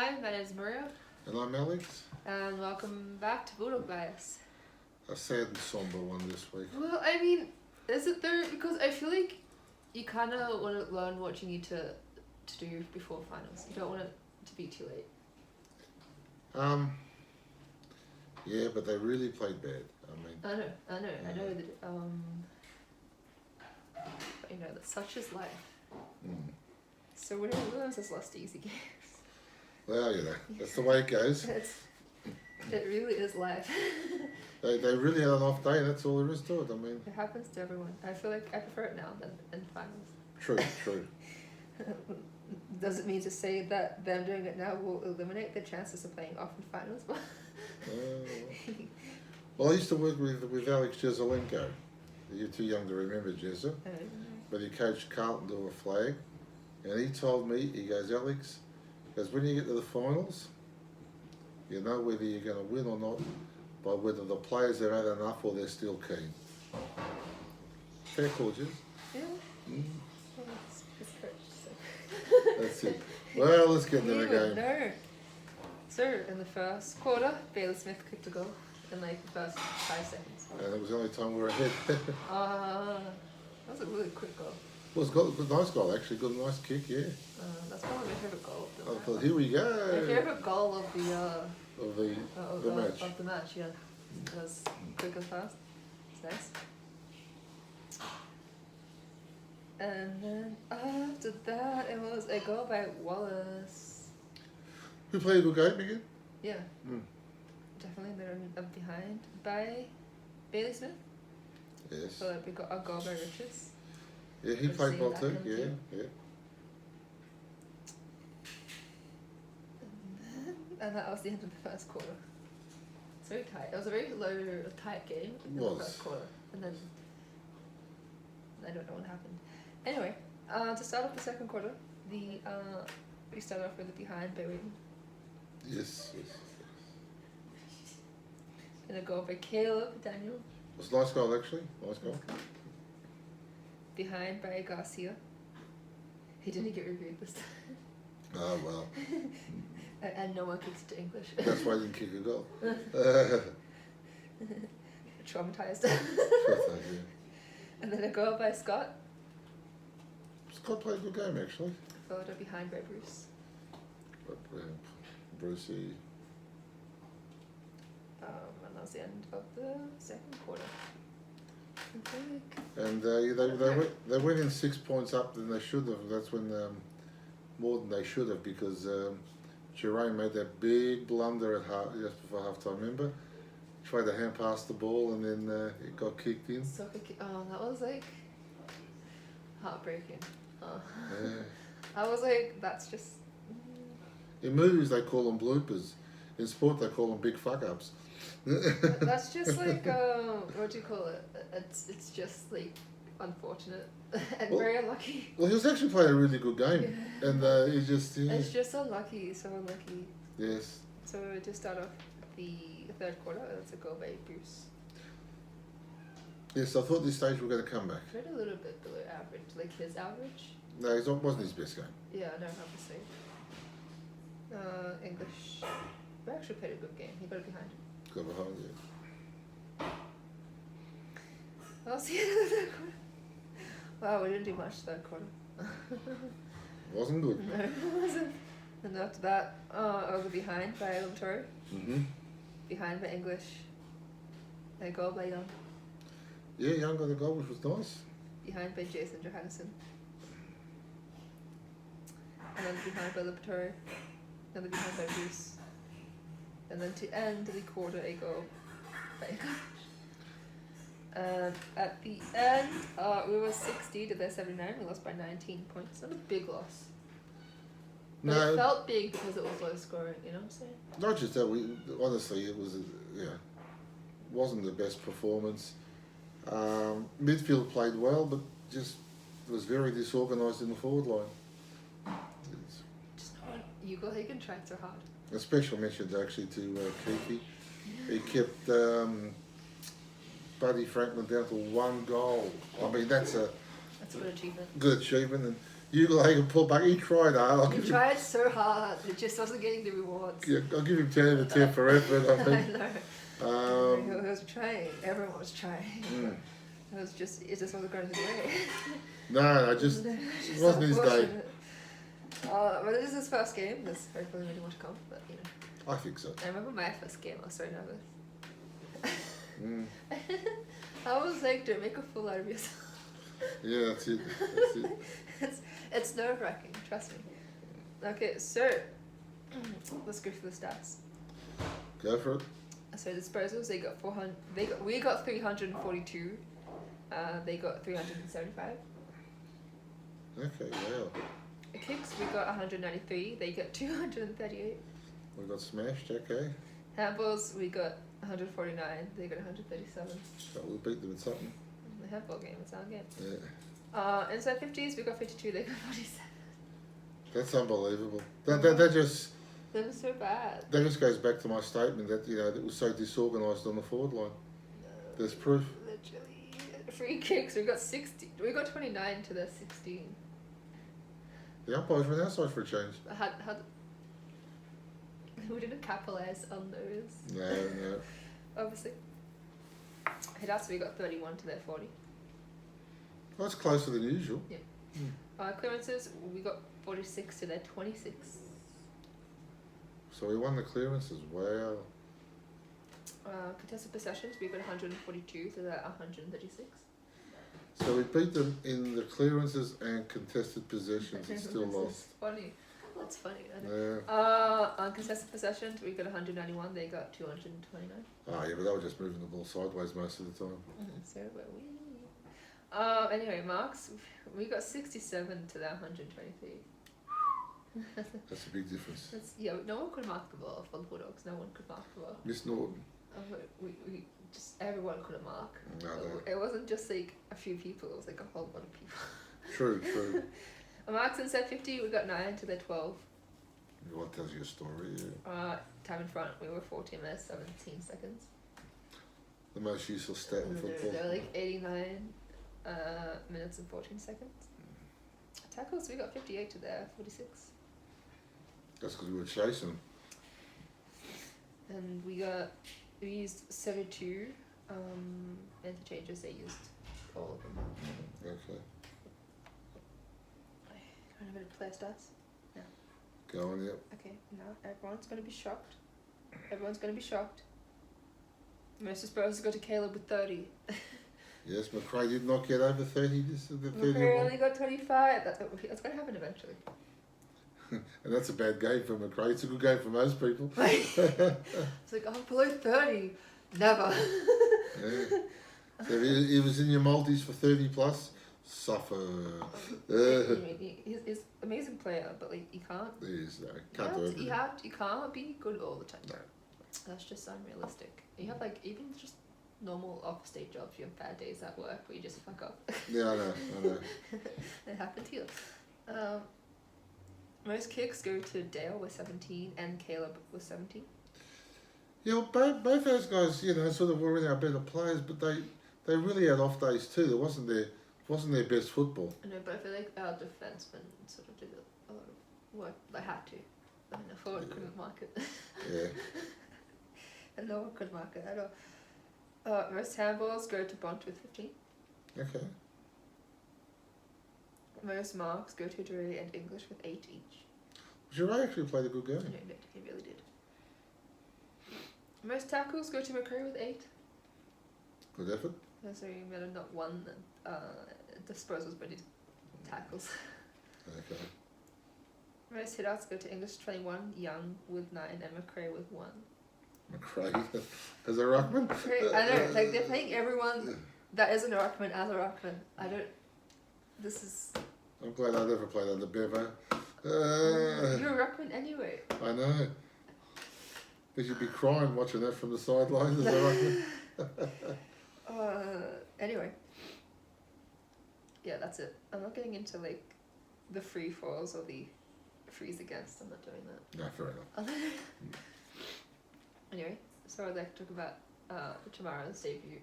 Hi, my name is Maria, And I'm Alex. and welcome back to Bulldog Bias. A sad and somber one this week. Well, I mean, is it there? Because I feel like you kind of want to learn what you need to do before finals. You don't want it to be too late. Yeah, but they really played bad. I know that. But that such is life. Mm. So Williams has lost easy games. Well, that's the way it goes. It really is life. They really had an off day, that's all there is to it. It happens to everyone. I feel like I prefer it now than in finals. True. Does it mean to say that them doing it now will eliminate the chances of playing off in finals? Well, I used to work with Alex Jezelenko. You're too young to remember Jezza. But he coached Carlton to a flag. And he told me, he goes, Alex, because when you get to the finals, you know whether you're going to win or not by whether the players have had enough or they're still keen. Fair call, Jez. Yeah. Mm. Well, it's coach, so. That's it. Well, let's get into the game. No. So, in the first quarter, Bailey Smith kicked a goal in like the first 5 seconds. And it was the only time we were ahead. That was a really quick goal. Well, it's got a good, nice goal actually. Good, nice kick, yeah. That's probably my favourite goal of the I match. thought, here we go. My favourite goal of the match. Of the match, yeah. It was quick and fast. It's nice. And then after that, it was a goal by Wallace. Who played a good game again? Yeah. Mm. Definitely they're behind by Bailey Smith. Yes. So we got a goal by Richards. Yeah, he I've played seen well that too. come through. Yeah. And that was the end of the first quarter. It's very tight. It was a very low, tight game in the first quarter. And then I don't know what happened. Anyway, to start off the second quarter, we started off with a behind by Wayne. Yes. And a goal by Caleb Daniel. It was a nice goal actually. Nice goal. Behind by Garcia. He didn't get reviewed this time. Oh well. And no one kicks it to English. That's why I didn't kick a goal. Traumatized. Yeah. And then a goal by Scott. Scott played a good game actually. Followed up behind by Bruce. But Brucey. And that was the end of the second quarter. And they went in 6 points up than they should have. That's when more than they should have because Jerome made that big blunder at just before half time. Remember, tried to hand pass the ball and then it got kicked in. That was like heartbreaking. Yeah. I was like, that's just. In movies they call them bloopers. In sport they call them big fuck ups. That's just like what do you call it? It's just like unfortunate and very unlucky. Well, he was actually playing a really good game, and he just. Yeah. It's just unlucky, so unlucky. Yes. So to start off the third quarter, it's a goal by Bruce. Yes, I thought this stage we were going to come back. Tried a little bit below average, like his average. No, it wasn't his best game. Yeah, no, obviously. English. We actually played a good game. He got it behind. Got behind you. That was the end of the third quarter. Wow, we didn't do much third quarter. Wasn't good. No, it wasn't. And after that, over behind by Latorre. Mm-hmm. Behind by English. And a goal by Young. Yeah, Young got the goal, which was nice. Behind by Jason Johannesson. And then behind by Latorre. And then behind by Bruce. And then to end the quarter, a goal by English. At the end, we were 60 to their 79. We lost by 19 points. Not a big loss. But No, it felt big because it was low scoring. You know what I'm saying? not just that. Honestly, it was wasn't the best performance. Midfield played well, but just was very disorganised in the forward line. Just not you go. He can try so hard. A special mention actually to Kiki. He kept Buddy Franklin down to 1 goal. I mean, that's a That's a good achievement. good achievement, and Ugalhagen pulled back. He tried hard. He tried so hard. It just wasn't getting the rewards. Yeah, I'll give him 10 out of 10 for effort, I think. I know. He was trying. Everyone was trying. It just wasn't going his way. No, it wasn't his day. But this is his first game. There's hopefully many more to come, but you know. I think so. I remember my first game. I was so nervous. I was like, don't make a fool out of yourself. Yeah, that's it. It's nerve-wracking, trust me. Okay, so let's go for the stats. Go for it. So disposals, we got 342. They got 375. Okay, wow. Kicks, we got 193. They got 238. We got smashed. Okay. Handballs, we got 149. They got 137. So we beat them in something. The handball game, it's our game. Yeah. Inside 50s, we got 52. They got 47. That's unbelievable. That just. That was so bad. That just goes back to my statement that that was so disorganised on the forward line. There's proof. Literally, free kicks. We got 60. We got 29 to their 16. The umpires went outside for a change. We didn't capitalise on those. No. Obviously. Hit-outs, we got 31 to their 40. Well, that's closer than usual. Yeah. Clearances, we got 46 to their 26. So we won the clearances. Wow. Contested possessions, we got 142 to their 136. So we beat them in the clearances and contested possessions and still lost. Funny. That's funny. Yeah. On contested possessions, we got 191. They got 229. Oh yeah, but they were just moving the ball sideways most of the time. So were we. Anyway, marks, we got 67 to their 123. That's a big difference. No one could mark the ball for the Bulldogs. No one could mark the ball. Miss Norton. We just everyone couldn't mark. No. It wasn't just like a few people. It was like a whole lot of people. True. Marks inside 50, we got 9 to their 12. What tells you a story? Yeah. Time in front, we were 14 minutes 17 seconds. The most useful stat in football. They were like 89 minutes and 14 seconds. Tackles, we got 58 to their 46. That's because we were chasing them. And we used 72 interchanges. They used all of them. Okay. I don't have any player stats. No. Go on, yep. Okay, now everyone's going to be shocked. Most disposals go to Caleb with 30. Yes, McRae did not get over 30. McRae only got 25. That's going to happen eventually. And that's a bad game for McRae. It's a good game for most people. It's like, below 30. Never. Yeah. So if he was in your multis for 30 plus, suffer. He's an amazing player, but like, you can't. He is, no. Can't do everything. You can't be good all the time. No. That's just unrealistic. You have like, even just normal off-state jobs, you have bad days at work where you just fuck up. Yeah, I know. It happened to you. Most kicks go to Dale with 17 and Caleb with 17. Yeah, well, both those guys, sort of were in our better players, but they really had off days too. It wasn't their best football. I know, but I feel like our defensemen sort of did a lot of work. They had to. And the forward couldn't mark it. Yeah. And no one could mark it at all. Most handballs go to Bont with 15. Okay. Most marks go to Dre and English with 8 each. Giray actually played a good game. No, he really did. Most tackles go to McRae with 8. Good effort. So you might have not won disposals, but his tackles. Okay. Most hit-outs go to English 21, Young with 9, and McRae with 1. McRae as a ruckman? I know, like they're playing everyone that isn't a ruckman as a ruckman. I'm glad I never played under Bevo. You're a ruckman anyway. I know. But you'd be crying watching that from the sidelines as a ruckman. Anyway. Yeah, that's it. I'm not getting into like the free falls or the frees against. I'm not doing that. No, fair enough. Anyway, so I'd like to talk about tomorrow's debut.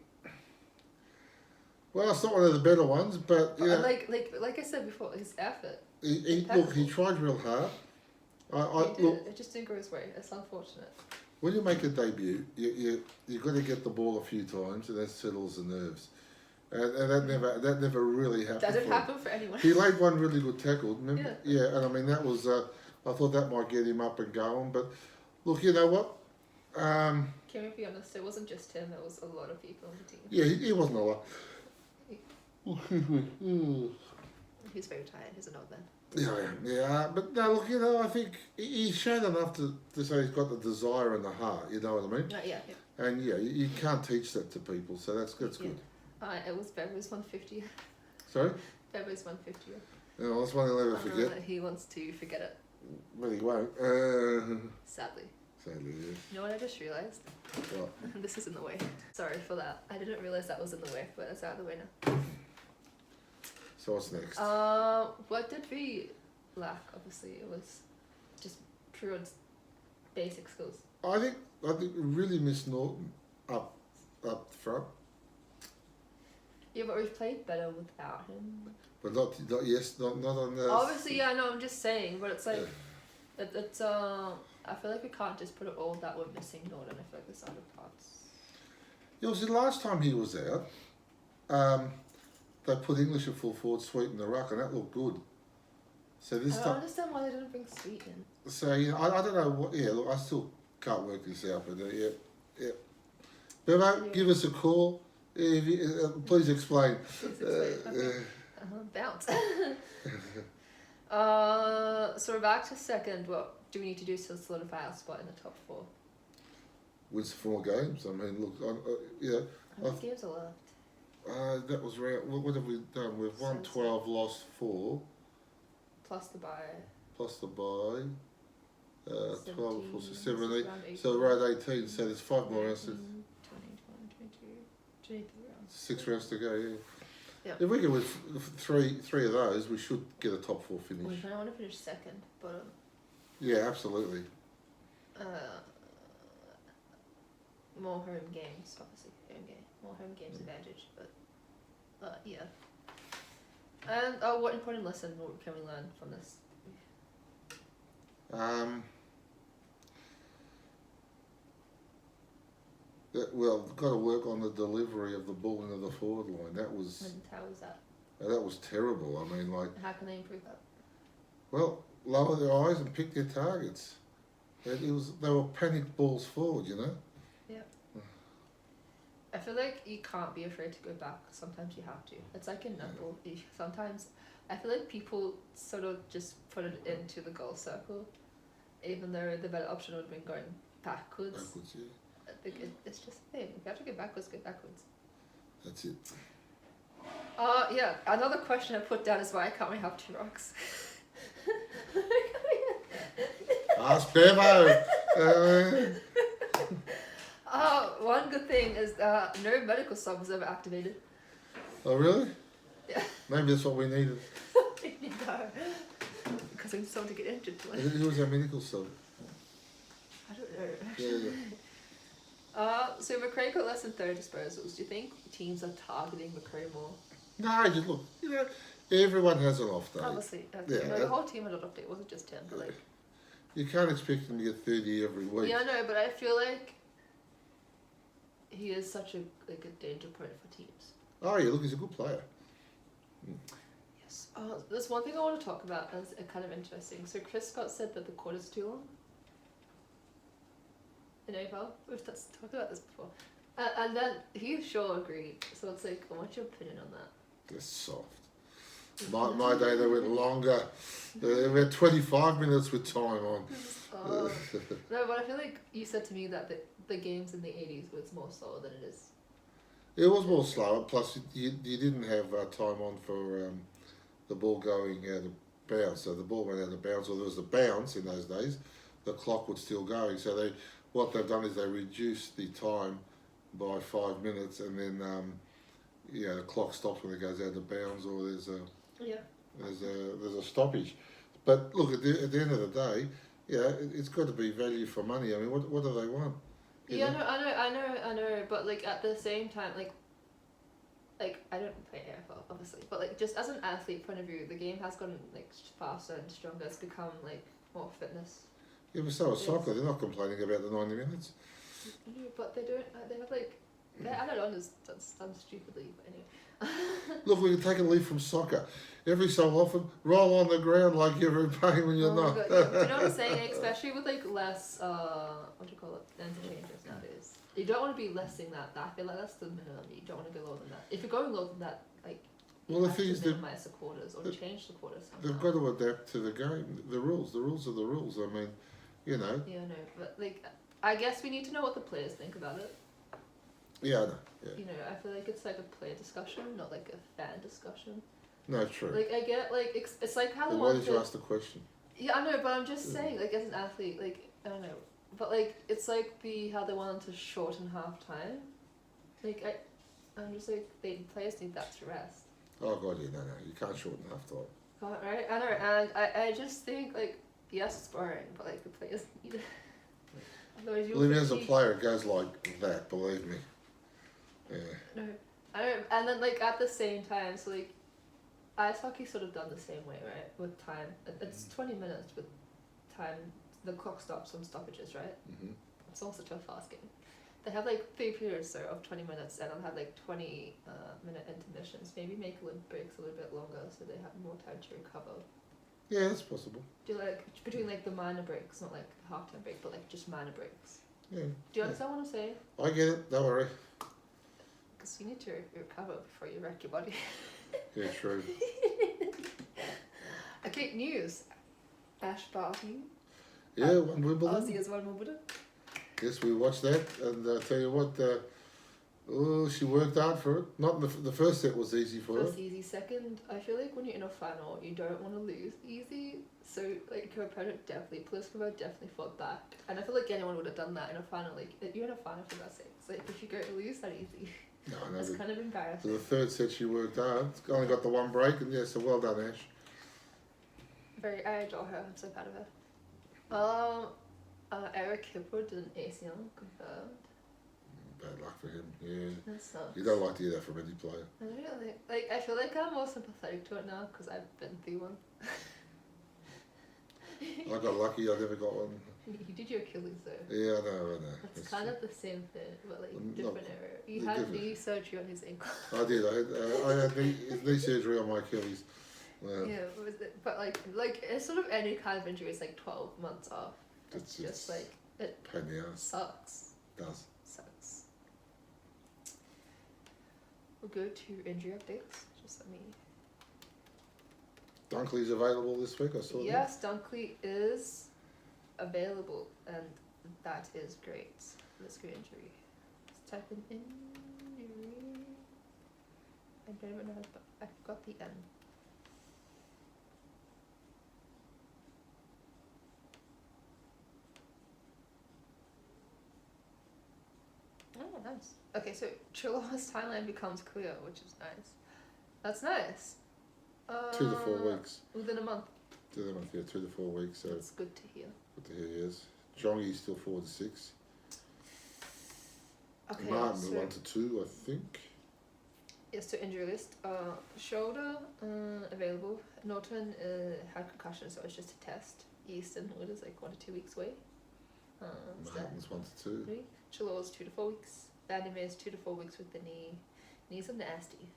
Well, it's not one of the better ones, but like I said before, his effort. He tried real hard. It just didn't go his way. It's unfortunate. When you make a debut, you got to get the ball a few times, and that settles the nerves. And that never really happened. Doesn't happen for anyone. He laid one really good tackle, remember? Yeah, and I mean that was. I thought that might get him up and going, but look, you know what? Can we be honest? It wasn't just him. There was a lot of people on the team. Yeah, he wasn't a lot. He's very tired. He's an old man. Yeah, but no, look, you know, I think he's shown enough to say he's got the desire and the heart. You know what I mean? Yeah. And you can't teach that to people, so that's good. It was Bever's 150. Sorry? Bever's 150. No, that's one he'll never forget. He wants to forget it. But he won't. Sadly. Sadly, yes. You know what I just realised? What? This is in the way. Sorry for that. I didn't realise that was in the way, but it's out of the way now. So what's next? What did we lack? Obviously, it was just pure basic skills. I think we really missed Norton up front. Yeah, but we've played better without him. But not on the. Obviously, yeah, no, I'm just saying, but it's like it's I feel like we can't just put it all that we're missing Norton. I feel like there's other parts. Yeah, see, last time he was out, they put English at full forward, Sweet in the ruck, and that looked good. So this I don't understand why they didn't bring Sweet in. So I don't know what. Yeah, look, I still can't work this out, but yeah. Bevo, give us a call. If you, please explain. Bounce. So we're back to second. What do we need to do to solidify our spot in the top 4? Win 4 games. I mean, look, How many games are left? That was round. What have we done? We've won 12, lost 4. Plus the bye. 12, 14, 17. So we're at 18. So there's 5 more rounds. 23 rounds. 6 rounds to go. Yeah. If we get with three of those, we should get a top 4 finish. We kind of want to finish second, but yeah, absolutely. More home games, obviously. More home games advantage, but yeah. And what important lesson can we learn from this? Well, got to work on the delivery of the ball into the forward line. That was. And how was that? That was terrible. I mean, like. How can they improve that? Well, lower their eyes and pick their targets. They were panicked balls forward, you know. Yeah. I feel like you can't be afraid to go back. Sometimes you have to. It's like in netball. Sometimes I feel like people sort of just put it into the goal circle, even though the better option would have been going backwards. Backwards, yeah. I think it's just a thing. If you have to go backwards, go backwards. That's it. Yeah. Another question I put down is why can't we have 2 rocks? Ask Bevo. One good thing is no medical sub was ever activated. Oh really? Yeah. Maybe that's what we needed. No. Because we need someone to get injured. Who was our medical sub? I don't know. Yeah. So McRae got less than 30 disposals. Do you think teams are targeting McRae more? No, just look. You know, everyone has an off day. Obviously. Yeah. No, the whole team had an off day. It wasn't just him. But like. You can't expect him to get 30 every week. Yeah, I know, but I feel like he is such a danger point for teams. Oh yeah, look, he's a good player. Yes. There's one thing I want to talk about that's kind of interesting. So Chris Scott said that the quarter's too long. In AFL, we've talked about this before, and then he sure agreed. So it's like, what's your opinion on that? They're soft. My day they went longer. We had 25 minutes with time on. No, but I feel like you said to me that the games in the 80s was more slower than it is. It was more slower. Plus, you didn't have time on for the ball going out of bounds. So the ball went out of bounds, or there was a bounce in those days. The clock was still going. So what they've done is they reduced the time by 5 minutes, and then the clock stops when it goes out of bounds, or there's a stoppage. But look, at the end of the day, it's got to be value for money. I mean, what do they want? I know, but like at the same time, like like, I don't play AFL, obviously, but like, just as an athlete point of view, the game has gotten like faster and stronger. It's become like more fitness. Yeah, but so is soccer. They're not complaining about the 90 minutes. No, but they don't. They have like. They add it on as done stupidly, but anyway. Look, we can take a leaf from soccer. Every so often, roll on the ground like you're in pain when you're not. God, yeah. Do you know what I'm saying? Especially with like less, what do you call it, interchanges nowadays. You don't want to be less than that. I feel like that's the minimum. You don't want to go lower than that. If you're going lower than that, like, Well, the thing is, minimize the quarters or change the quarters somehow. They've got to adapt to the game. The rules are the rules. I mean, you know. Yeah, no, but like, I guess we need to know what the players think about it. Yeah, I know. Yeah. You know, I feel like it's like a player discussion, not like a fan discussion. No, true. Like, I get, like, it's like how Why did you ask the question? Yeah, I know, but I'm just saying, like, as an athlete, like, I don't know. But, like, it's like how they wanted to shorten half time. Like, I'm just like, players need that to rest. Oh, God, yeah, no, you can't shorten half time. God, right? I know, and I just think, like, yes, it's boring, but, like, the players need it. Otherwise, Well, even as a player, it goes like that, believe me. Yeah. No, I don't, and then, like, at the same time, so, like, ice hockey's sort of done the same way, right? With time. It's 20 minutes with time. The clock stops on stoppages, right? Mm-hmm. It's also a fast game. They have like 3 periods so of 20 minutes, and they'll have like 20-minute intermissions. Maybe make breaks a little bit longer so they have more time to recover. Yeah, that's possible. Do you like between like the minor breaks, not like half-time break, but like just minor breaks? Yeah. Do you understand what I'm saying? I get it. Don't worry. Because you need to recover before you wreck your body. Yeah, true. Okay, news. Ash Barty. Yeah, one Wimbledon. Aussie has won Wimbledon. Yes, we watched that, and I tell you what, she worked hard for it. Not the first set was easy for her. First easy. Second, I feel like when you're in a final, you don't want to lose easy. So like her opponent definitely fought back, and I feel like anyone would have done that in a final. Like you're in a final for God's sake. So like if you go to lose that easy, No, I know. that's kind of embarrassing. So the third set she worked hard. Only got the one break, and yeah, so well done, Ash. I adore her. I'm so proud of her. Eric Hipwood did an ACL confirmed. Bad luck for him. Yeah. That sucks. You don't like to hear that from any player. I don't really, like. I feel like I'm more sympathetic to it now because I've been through one. I got lucky. I never got one. You did your Achilles though. Yeah, I know. That's kind of the same thing, but like Not- different area. You had knee surgery on his ankle. I did. I had knee surgery on my Achilles. Yeah, what was it? But like it's sort of any kind of injury is like 12 months off. It's just like it pain in the ass. sucks. Does. Sucks. We'll go to injury updates. Just let me. Dunkley's available this week. I saw. Yes, Dunkley is available, and that is great. Let's go injury. Let's type in injury. I don't even know how to. I forgot the N. Oh, nice. Okay, so Chihuahua's timeline becomes clear, which is nice. That's nice. 2 to 4 weeks. Within a month. 2 to 4 weeks. So That's good to hear. good to hear. Yes. Jongy's still 4 to 6. Okay, Martin so 1 to 2, I think. yes, to injury list. Shoulder available. Norton had concussion, so it's just a test. Easton Wood is like 1 to 2 weeks away. Martin's 1 to 2. Chilo's 2 to 4 weeks. Vandy May's 2 to 4 weeks with the knee. Knees are nasty.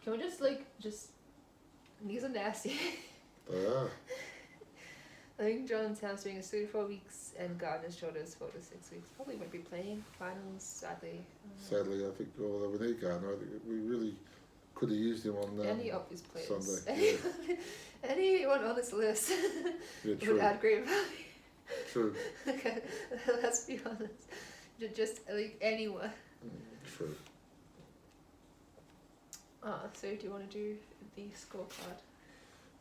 Can we just knees are nasty. They are. I think John's hamstring is 3 to 4 weeks, and Gardner's shoulder is 4 to 6 weeks. Probably won't be playing finals, sadly. Sadly, I think although we need Gardner, I think we really could have used him on any of these players. Sunday. Yeah. Anyone on this list Yeah, would true. add great value. True. Okay, let's be honest. Just like anyone. True. So do you want to do the scorecard?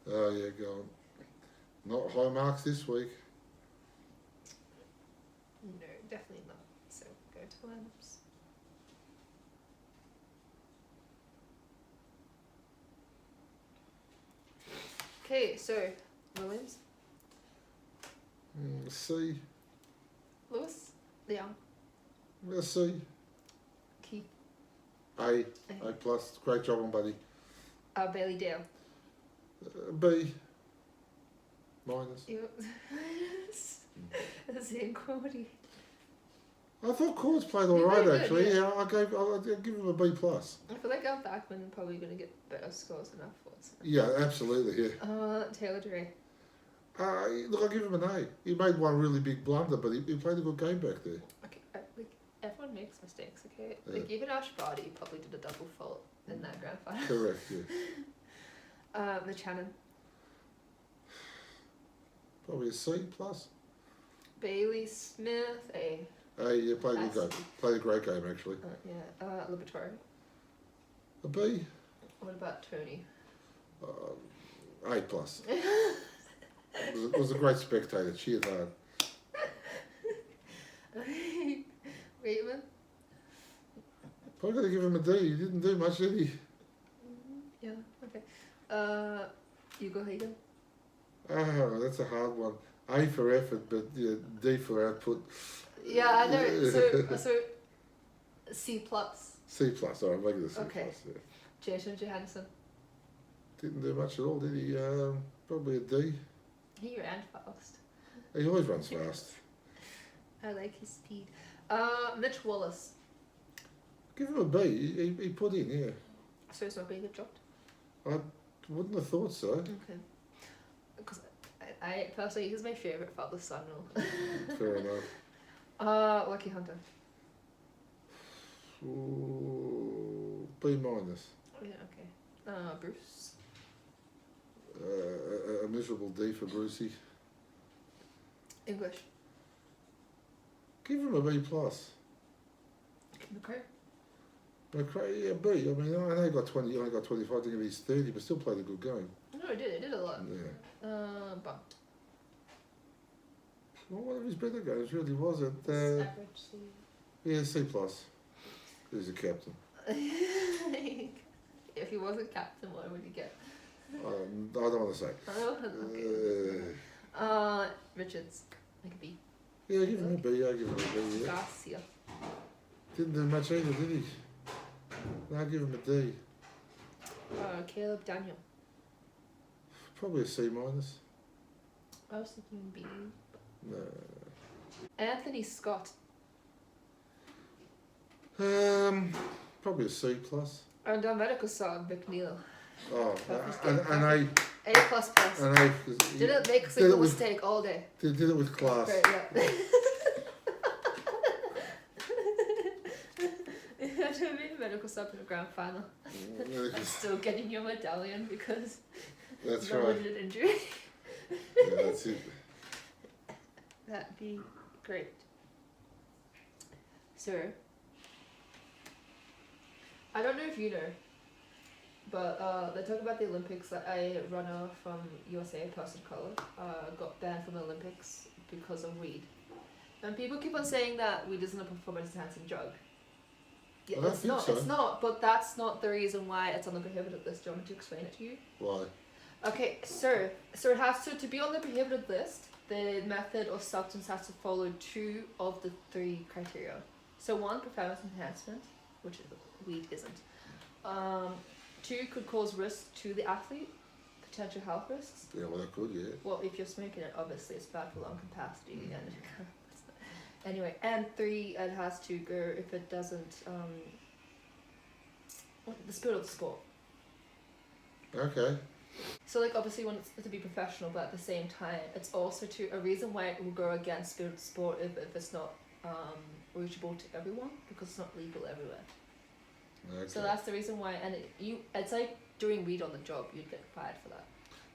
Oh yeah, go on. Not high marks this week. No, definitely not. So go to lineups. Okay, so Williams, C. Lewis, Leon, C. Keith, A plus. Great job on buddy. Bailey Dale. B minus. The same quality. I thought Cords played all right actually. Yeah, I'll give him a B plus. I feel like Al Backman probably going to get better scores than Alford's. Yeah, absolutely. Yeah. Taylor Dre. Look, I'll give him an A. He made one really big blunder, but he played a good game back there. Okay, like everyone makes mistakes. Okay, Yeah. like even Ash Barty probably did a double fault in that grand final. Correct. Yeah. The Shannon. Probably a C plus. Bailey Smith. A. Yeah, played a good game. Played a great game actually. Laboratory. A B. What about Tony? A plus. was a great spectator. Cheered hard. Raven. Probably got to give him a D. He didn't do much, did he? Yeah. Okay. Hugo Hagen. Oh, that's a hard one. A for effort, but yeah, D for output. Yeah, I know. So C plus. C plus. All right, make it a C Okay. plus. Yeah. Jason Johansson. Didn't do much at all, did he? Probably a D. He ran fast. He always runs fast. I like his speed. Mitch Wallace. Give him a B. He put in, yeah. So he's not going to get dropped? I wouldn't have thought so. Okay. Because I personally, he's my favourite father-son role. Fair enough. Lucky Hunter. Ooh, B minus. Yeah, okay. Bruce. A miserable D for Brucey. English. Give him a B plus. McCray. McRae, yeah, B. I mean, I know he got 20, I got 25, I think he's 30, but still played a good game. No, he did a lot. Yeah. But. Well, one of his better games really was it. Average C. Yeah, C plus. He's a captain. If he wasn't captain, what would he get? I don't want to say. Oh, okay. Richards, like a B. Yeah, give him a B. I give him a B. Yeah. Garcia. Didn't do much either, did he? No, I'll give him a D. Caleb Daniel. Probably a C minus. I was thinking B. No. Anthony Scott. Probably a C plus. And our medical star, McNeil. Oh, Perfect. an A. A plus plus. An A. 'Cause he Didn't make a did single it with- mistake all day. Did it with class. Great, yeah. I made a medical sub in the grand final. I'm still getting your medallion because That's no right. limited injury. Yeah, that's it. That'd be great. So, I don't know if you know, but they talk about the Olympics that a runner from USA, a person of color, got banned from the Olympics because of weed. And people keep on saying that weed isn't a performance enhancing drug. Yeah, I don't it's think not. so. It's not. But that's not the reason why it's on the prohibited list. Do you want me to explain it to you? Why? Okay, so it has to be on the prohibited list. The method or substance has to follow 2 of the 3 criteria. So 1, performance enhancement, which weed isn't. 2, could cause risk to the athlete, potential health risks. Yeah, well, that could, yeah. Well, if you're smoking it, obviously it's bad for lung capacity and anyway. And 3, it has to go if it doesn't the spirit of the sport. Okay. So like obviously you want it to be professional, but at the same time it's also a reason why it will go against spirit of the sport if it's not reachable to everyone, because it's not legal everywhere. Okay. So that's the reason why, and it's like doing weed on the job, you'd get fired for that.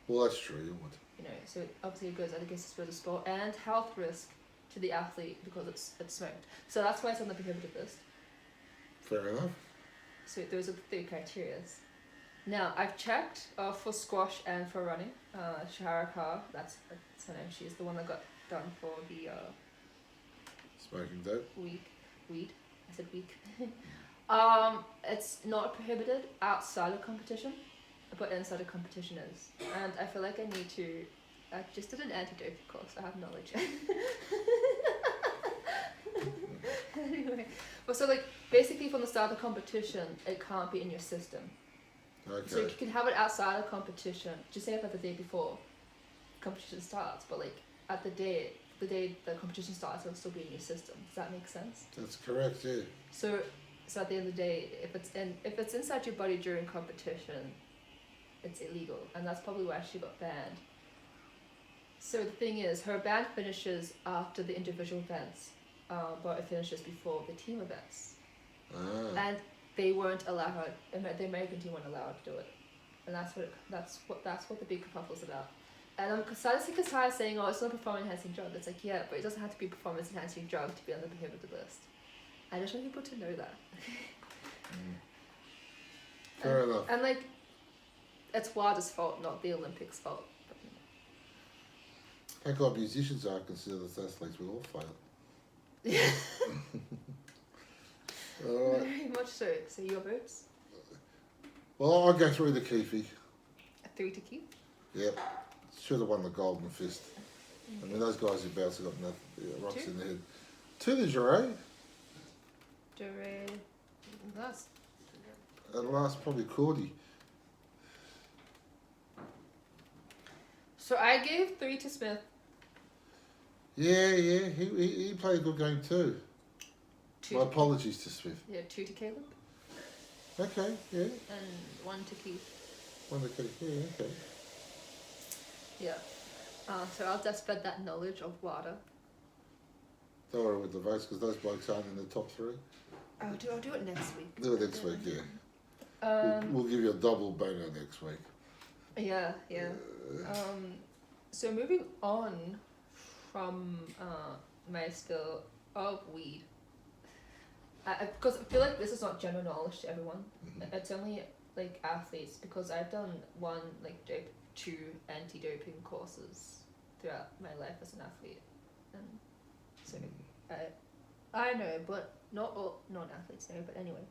Well, that's true, you would. You know, so obviously it goes against the spirit of the sport and health risk to the athlete because it's smoked. So that's why it's on the prohibited list. Fair enough. So those are the 3 criteria. Now, I've checked for squash and for running. Shahara Khan, that's her name. She's the one that got done for the Smoking dope. weed. I said week. It's not prohibited outside of competition, but inside of competition is. And I feel like I need to. I just did an antidote course. I have knowledge. Anyway, well, so like basically from the start of the competition, it can't be in your system. Okay. So you can have it outside of competition. Just say about the day before competition starts, but like at the day the competition starts, it'll still be in your system. Does that make sense? That's correct. Yeah. So at the end of the day, if it's inside your body during competition, it's illegal, and that's probably why she got banned. So the thing is, her ban finishes after the individual events, but it finishes before the team events. And they weren't allowed. The American team weren't allowed to do it, and that's what the big kerfuffle is about. And I'm starting to see Kasai saying, "Oh, it's not a performance-enhancing drug." It's like, yeah, but it doesn't have to be a performance-enhancing drug to be on the prohibited list. I just want people to know that. Fair enough. And like, it's WADA's fault, not the Olympics' fault. Thank God musicians are considered as athletes. We all fail. Yeah. All right. Very much so. So your votes? Well, I'll go through the Keefe. 3 to keep? Yep. Should have won the golden fist. I mean, those guys who bounce have got nothing, rocks in the head. 2 to Jure. Jure. Last. And last, probably Cordy. So I gave 3 to Smith. Yeah, he played a good game too. 2 My apologies to Smith. Yeah, 2 to Caleb. Okay, yeah. And 1 to Keith. 1 to Keith, yeah, okay. Yeah. So I'll just spread that knowledge of WADA. Don't worry with the votes because those blokes aren't in the top 3. I'll do it next week. Do it next week, yeah. We'll give you a double boner next week. Yeah. So moving on from my skill of weed, because I feel like this is not general knowledge to everyone. Mm-hmm. It's only like athletes, because I've done 2 anti-doping courses throughout my life as an athlete, and so I know, but not all non-athletes know. But anyway,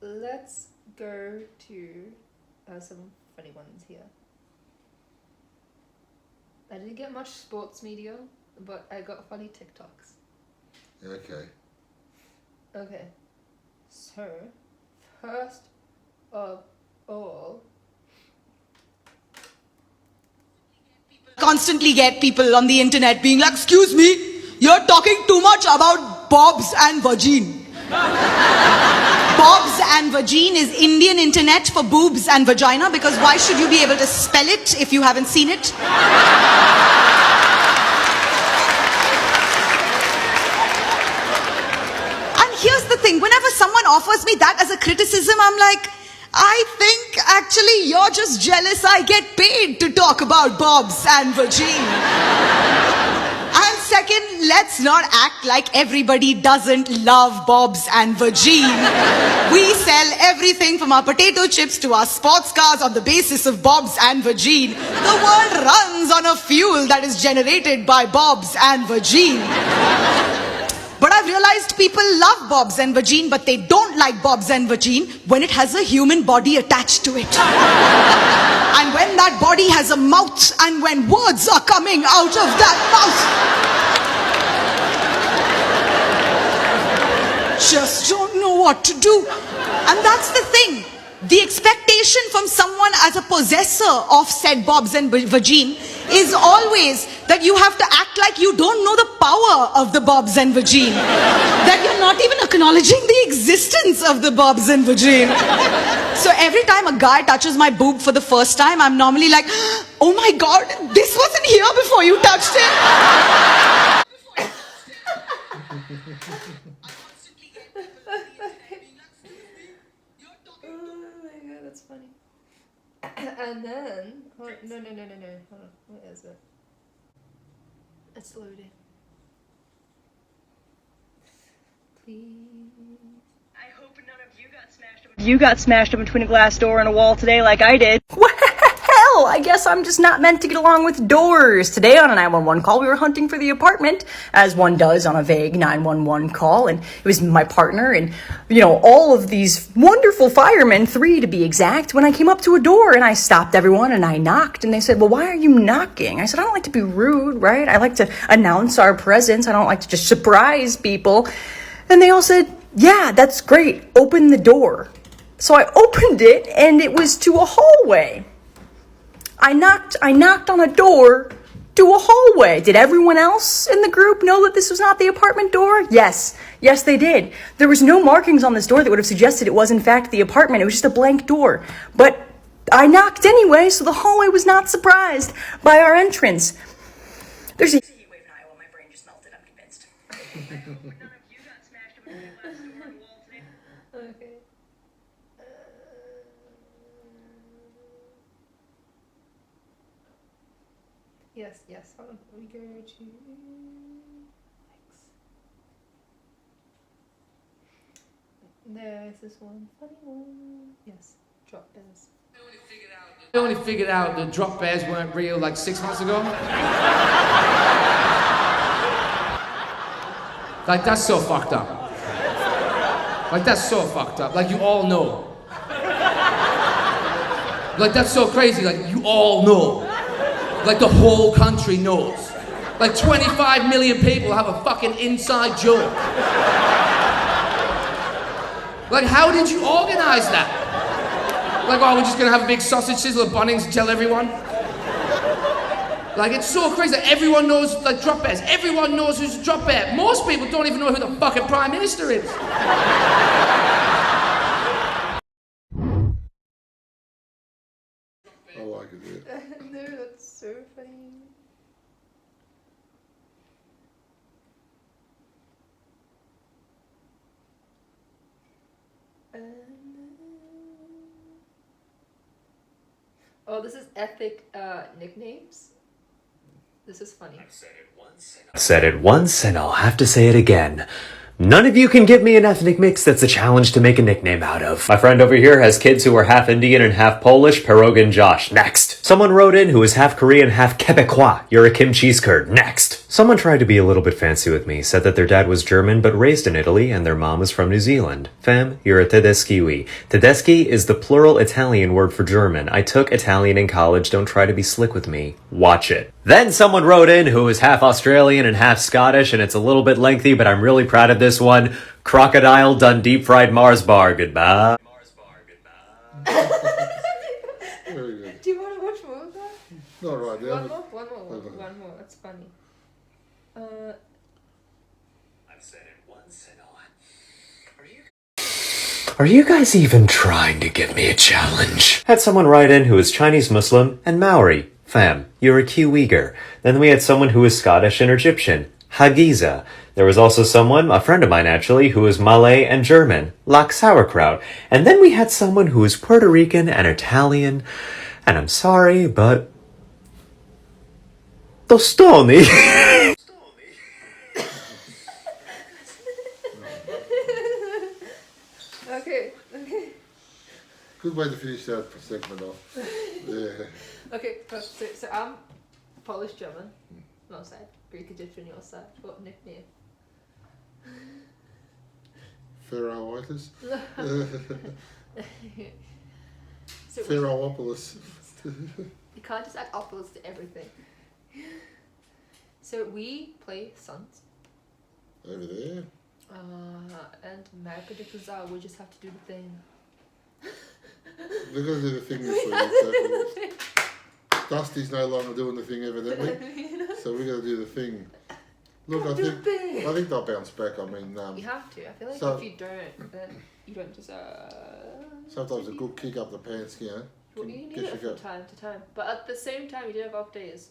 let's go to some funny ones here. I didn't get much sports media, but I got funny TikToks. Okay. So, first of all, constantly get people on the internet being like, "Excuse me, you're talking too much about bobs and vagine." Bobs and vagine is Indian internet for boobs and vagina, because why should you be able to spell it if you haven't seen it? And here's the thing, whenever someone offers me that as a criticism, I'm like, I think actually you're just jealous I get paid to talk about bobs and vagine. And second, let's not act like everybody doesn't love bobs and vagine. We sell everything from our potato chips to our sports cars on the basis of bobs and vagine. The world runs on a fuel that is generated by bobs and vagine. But I've realized people love bobs and vagine, but they don't like bobs and vagine when it has a human body attached to it. And when that body has a mouth, and when words are coming out of that mouth. Just don't know what to do. And that's the thing. The expectation from someone as a possessor of said bobs and vagine is always that you have to act like you don't know the power of the bobs and vagine. That you're not even acknowledging the existence of the bobs and vagine. So every time a guy touches my boob for the first time, I'm normally like, "Oh my God, this wasn't here before you touched it." That's funny. And then, no. Hold on. What is it? It's loading. Please. I hope none of you got smashed up. You got smashed up between a glass door and a wall today like I did. Well, I I guess I'm just not meant to get along with doors. Today on a 911 call, we were hunting for the apartment, as one does on a vague 911 call, and it was my partner and, all of these wonderful firemen, 3 to be exact, when I came up to a door and I stopped everyone and I knocked, and they said, well, why are you knocking? I said, I don't like to be rude, right? I like to announce our presence. I don't like to just surprise people. And they all said, yeah, that's great. Open the door. So I opened it, and it was to a hallway. I knocked on a door to a hallway. Did everyone else in the group know that this was not the apartment door? Yes, they did. There was no markings on this door that would have suggested it was in fact the apartment. It was just a blank door. But I knocked anyway, so the hallway was not surprised by our entrance. There's a heat wave in Iowa. My brain just melted, I'm convinced. Okay. Yes. Hold on. We go to next. There's this one funny one. Yes, drop bears. I only figured out the drop bears weren't real like 6 months ago. Like, that's so fucked up. Like, you all know. Like, that's so crazy. Like, you all know. Like, the whole country knows. Like, 25 million people have a fucking inside joke. Like, how did you organize that? Like, oh, we're just gonna have a big sausage sizzle at Bunnings and tell everyone? Like, it's so crazy that everyone knows, like, drop bears. Everyone knows who's a drop bear. Most people don't even know who the fucking Prime Minister is. I like it, yeah. No, that's so funny. Oh, this is epic nicknames. This is funny. I've said it once and I'll have to say it again. None of you can give me an ethnic mix that's a challenge to make a nickname out of. My friend over here has kids who are half Indian and half Polish. Pierogan Josh. Next. Someone wrote in who is half Korean, half Quebecois. You're a Kim cheese curd. Next. Someone tried to be a little bit fancy with me, said that their dad was German but raised in Italy and their mom was from New Zealand. Fam, you're a Tedeschiwi. Tedeschi is the plural Italian word for German. I took Italian in college. Don't try to be slick with me. Watch it. Then someone wrote in who is half Australian and half Scottish, and it's a little bit lengthy, but I'm really proud of this one. Crocodile done deep fried Mars bar. Goodbye. Very good. Do you want to watch more of that? Not right now. One more. That's funny. I've said it once and Are you guys even trying to give me a challenge? Had someone write in who is Chinese Muslim and Maori. Fam, you're a Q Uyghur. Then we had someone who is Scottish and Egyptian. Hagiza. There was also someone, a friend of mine actually, who was Malay and German. Lak sauerkraut. And then we had someone who is Puerto Rican and Italian. And I'm sorry, but... Tostoni. Okay. Good way to finish that segment off. Yeah. Okay, so I'm Polish German, my side, Greek Egyptian, your side. What nickname? Pharaohitis. So Pharaohopolis. you can't just add opolis to everything. So we play Suns. Over there. And my predictions are we just have to do the thing. We're going to do the thing this week. So Dusty's no longer doing the thing evidently. So we're going to do the thing. Look, I think they'll bounce back. I mean, you have to. I feel like so- if you don't, then you don't just. sometimes a good kick up the pants, you know. Well, can you need get it you from time to time, but at the same time, you do have off days.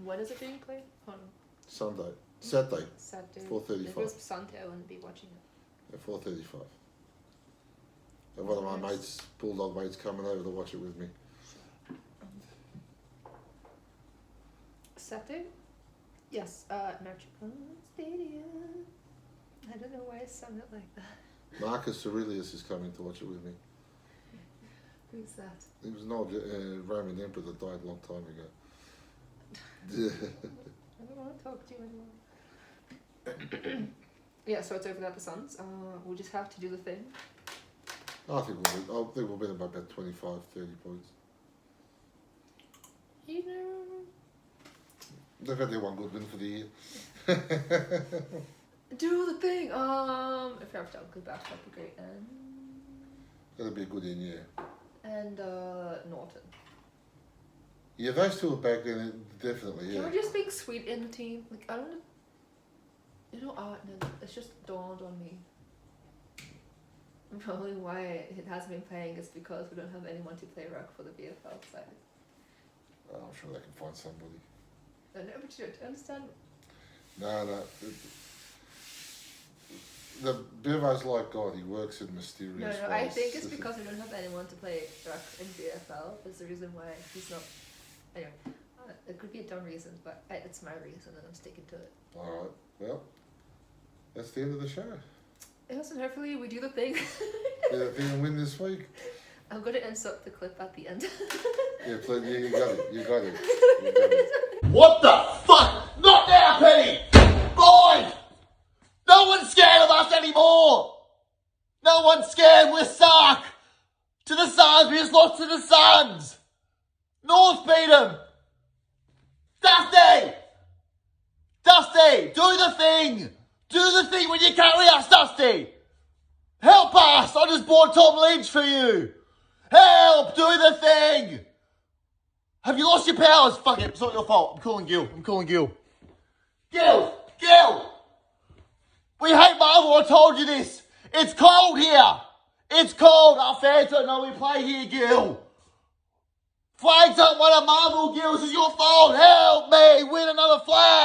When is it being played? Hold on. Saturday, Saturday. 4:35. If it was Sunday, I wouldn't be watching it. at 4:35. And one of my mates, Bulldog mates, coming over to watch it with me. Saturday? Yes, Metropolitan Stadium. I don't know why I sounded like that. Marcus Aurelius is coming to watch it with me. Who's that? He was an old Roman emperor that died a long time ago. I don't want to talk to you anymore. Yeah, so it's over at the Suns. We'll just have to do the thing. I think we'll win by about 25, 30 points. You know. They've had their one good win for the year. Do the thing. If you're good back, that'd be great. And That'll be a good in, yeah. And Norton. Yeah, those two are back then, definitely, yeah. Can we just being sweet in the team? Like, I don't. You know, it's just dawned on me. Probably why it hasn't been playing is because we don't have anyone to play ruck for the BFL side. I'm sure they can find somebody. No, but you don't understand. No. The Bevo's like God, he works in mysterious ways. No, I think it's because we don't have anyone to play ruck in BFL. Is the reason why he's not. Anyway, it could be a dumb reason, but it's my reason and I'm sticking to it. Alright, well, that's the end of the show. Yes, and hopefully we do the thing. Yeah, if you can win this week. I'm going to insert the clip at the end. Yeah, please, you got it. What the fuck? Not now, Penny! Boys! No one's scared of us anymore! No one's scared, we're suck! To the Suns, we just lost to the Suns! North beat them! Dusty! Do the thing! Do the thing when you carry us, Dusty! Help us! I just bought Tom Lynch for you! Help! Do the thing! Have you lost your powers? Fuck it, it's not your fault. I'm calling Gil. Gil! We hate Marvel, I told you this. It's cold here. It's cold. Our fans don't know we play here, Gil. Flags aren't one of Marvel, Gil. This is your fault. Help me win another flag.